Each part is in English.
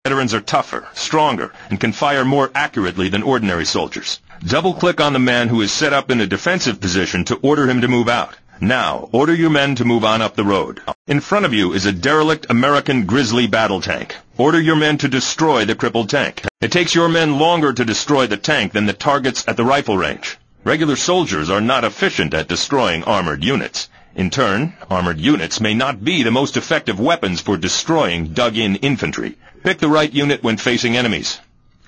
Veterans are tougher, stronger, and can fire more accurately than ordinary soldiers. Double-click on the man who is set up in a defensive position to order him to move out. Now, order your men to move on up the road. In front of you is a derelict American Grizzly battle tank. Order your men to destroy the crippled tank. It takes your men longer to destroy the tank than the targets at the rifle range. Regular soldiers are not efficient at destroying armored units. In turn, armored units may not be the most effective weapons for destroying dug-in infantry. Pick the right unit when facing enemies.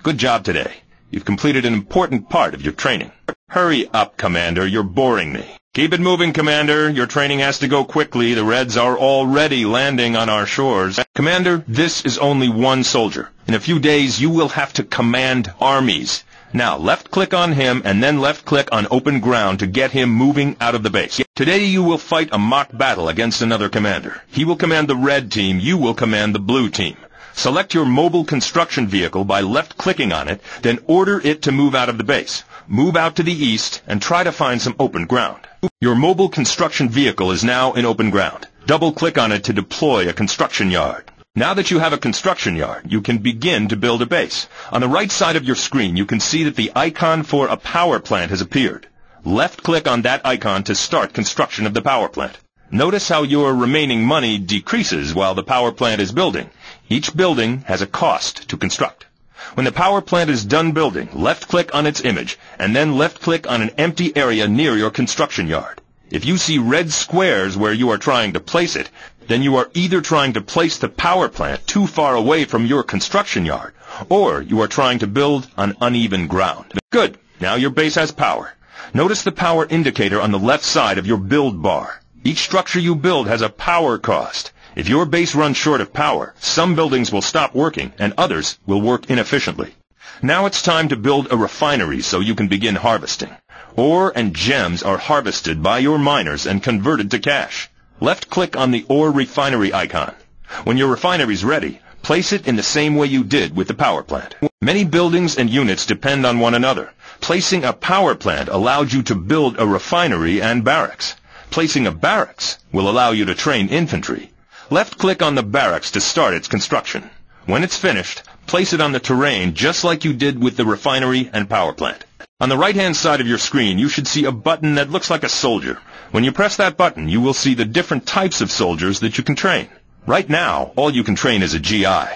Good job today. You've completed an important part of your training. Hurry up, Commander. You're boring me. Keep it moving, Commander. Your training has to go quickly. The Reds are already landing on our shores. Commander, this is only one soldier. In a few days, you will have to command armies. Now, left-click on him and then left-click on open ground to get him moving out of the base. Today you will fight a mock battle against another commander. He will command the red team, you will command the blue team. Select your mobile construction vehicle by left-clicking on it, then order it to move out of the base. Move out to the east and try to find some open ground. Your mobile construction vehicle is now in open ground. Double-click on it to deploy a construction yard. Now that you have a construction yard, you can begin to build a base. On the right side of your screen, you can see that the icon for a power plant has appeared. Left-click on that icon to start construction of the power plant. Notice how your remaining money decreases while the power plant is building. Each building has a cost to construct. When the power plant is done building, left-click on its image, and then left-click on an empty area near your construction yard. If you see red squares where you are trying to place it, then you are either trying to place the power plant too far away from your construction yard, or you are trying to build on uneven ground. Good. Now your base has power. Notice the power indicator on the left side of your build bar. Each structure you build has a power cost. If your base runs short of power, some buildings will stop working and others will work inefficiently. Now it's time to build a refinery so you can begin harvesting. Ore and gems are harvested by your miners and converted to cash. Left-click on the ore refinery icon. When your refinery is ready, place it in the same way you did with the power plant. Many buildings and units depend on one another. Placing a power plant allowed you to build a refinery and barracks. Placing a barracks will allow you to train infantry. Left-click on the barracks to start its construction. When it's finished, place it on the terrain just like you did with the refinery and power plant. On the right-hand side of your screen, you should see a button that looks like a soldier. When you press that button, you will see the different types of soldiers that you can train. Right now, all you can train is a GI.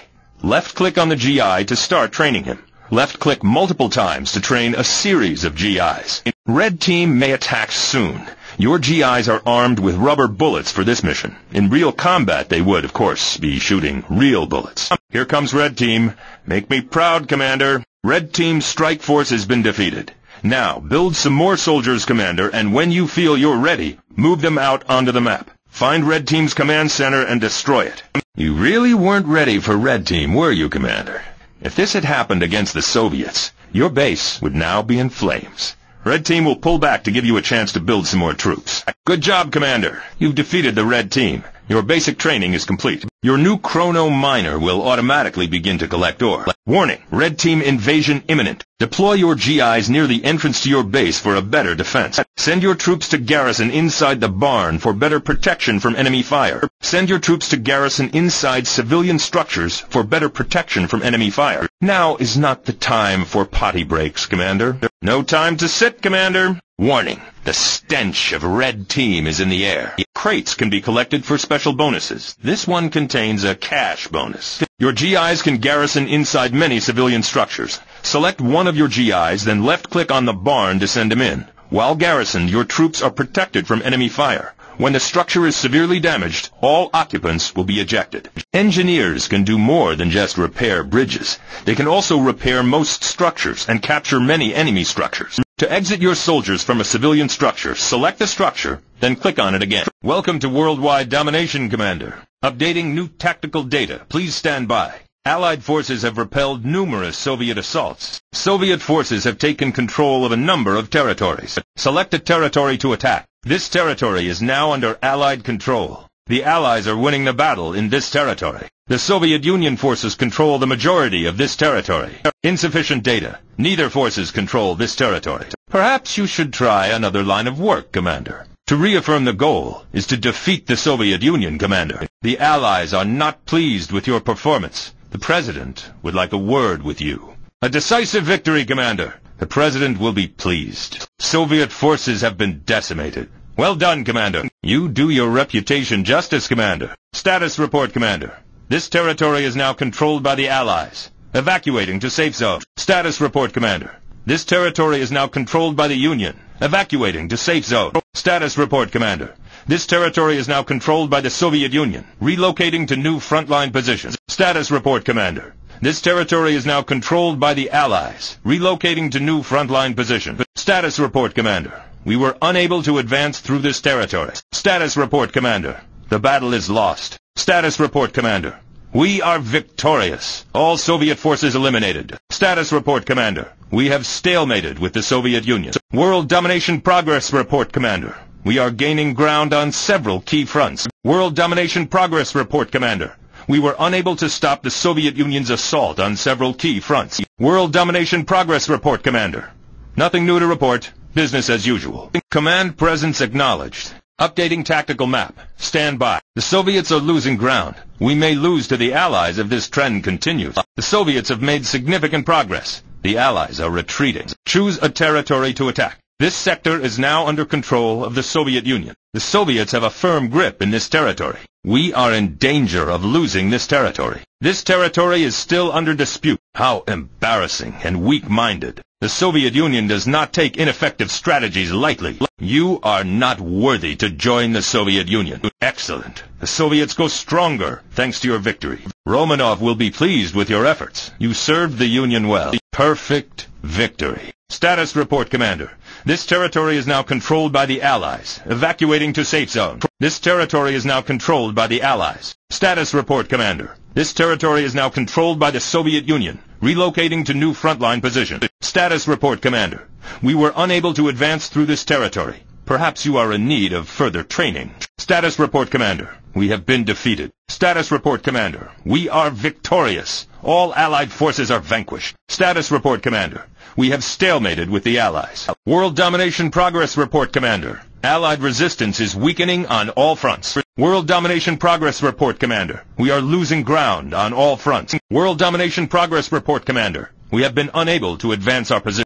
Left-click on the GI to start training him. Left-click multiple times to train a series of GIs. Red team may attack soon. Your GIs are armed with rubber bullets for this mission. In real combat, they would, of course, be shooting real bullets. Here comes Red Team. Make me proud, Commander. Red Team's strike force has been defeated. Now, build some more soldiers, Commander, and when you feel you're ready, move them out onto the map. Find Red Team's command center and destroy it. You really weren't ready for Red Team, were you, Commander? If this had happened against the Soviets, your base would now be in flames. Red Team will pull back to give you a chance to build some more troops. Good job, Commander. You've defeated the Red Team. Your basic training is complete. Your new Chrono Miner will automatically begin to collect ore. Warning, Red Team invasion imminent. Deploy your GIs near the entrance to your base for a better defense. Send your troops to garrison inside the barn for better protection from enemy fire. Send your troops to garrison inside civilian structures for better protection from enemy fire. Now is not the time for potty breaks, Commander. No time to sit, Commander. Warning, the stench of Red Team is in the air. Crates can be collected for special bonuses. This one contains a cash bonus. Your GIs can garrison inside many civilian structures. Select one of your GIs, then left-click on the barn to send him in. While garrisoned, your troops are protected from enemy fire. When the structure is severely damaged, all occupants will be ejected. Engineers can do more than just repair bridges. They can also repair most structures and capture many enemy structures. To exit your soldiers from a civilian structure, select the structure, then click on it again. Welcome to Worldwide Domination, Commander. Updating new tactical data. Please stand by. Allied forces have repelled numerous Soviet assaults. Soviet forces have taken control of a number of territories. Select a territory to attack. This territory is now under Allied control. The Allies are winning the battle in this territory. The Soviet Union forces control the majority of this territory. Insufficient data. Neither forces control this territory. Perhaps you should try another line of work, Commander. To reaffirm the goal is to defeat the Soviet Union, Commander. The Allies are not pleased with your performance. The President would like a word with you. A decisive victory, Commander. The President will be pleased. Soviet forces have been decimated. Well done, Commander. You do your reputation justice, Commander. Status report, Commander. This territory is now controlled by the Allies. Evacuating to safe zone. Status report, Commander. This territory is now controlled by the Union. Evacuating to safe zone. Status report, Commander. This territory is now controlled by the Soviet Union. Relocating to new frontline positions. Status report, Commander. This territory is now controlled by the Allies. Relocating to new frontline positions. Status report, Commander. We were unable to advance through this territory. Status report, Commander. The battle is lost. Status report, Commander. We are victorious. All Soviet forces eliminated. Status report, Commander. We have stalemated with the Soviet Union. World Domination Progress Report, Commander. We are gaining ground on several key fronts. World Domination Progress Report, Commander. We were unable to stop the Soviet Union's assault on several key fronts. World Domination Progress Report, Commander. Nothing new to report. Business as usual. Command presence acknowledged. Updating tactical map. Stand by. The Soviets are losing ground. We may lose to the Allies if this trend continues. The Soviets have made significant progress. The Allies are retreating. Choose a territory to attack. This sector is now under control of the Soviet Union. The Soviets have a firm grip in this territory. We are in danger of losing this territory. This territory is still under dispute. How embarrassing and weak-minded. The Soviet Union does not take ineffective strategies lightly. You are not worthy to join the Soviet Union. Excellent. The Soviets go stronger thanks to your victory. Romanov will be pleased with your efforts. You served the Union well. Perfect victory. Status report, Commander. This territory is now controlled by the Allies. Evacuating to safe zone. This territory is now controlled by the Allies. Status report, Commander. This territory is now controlled by the Soviet Union. Relocating to new frontline position. Status report, Commander. We were unable to advance through this territory. Perhaps you are in need of further training. Status report, Commander. We have been defeated. Status report, Commander. We are victorious. All Allied forces are vanquished. Status report, Commander. We have stalemated with the Allies. World Domination Progress Report, Commander. Allied resistance is weakening on all fronts. World Domination Progress Report, Commander. We are losing ground on all fronts. World Domination Progress Report, Commander. We have been unable to advance our position.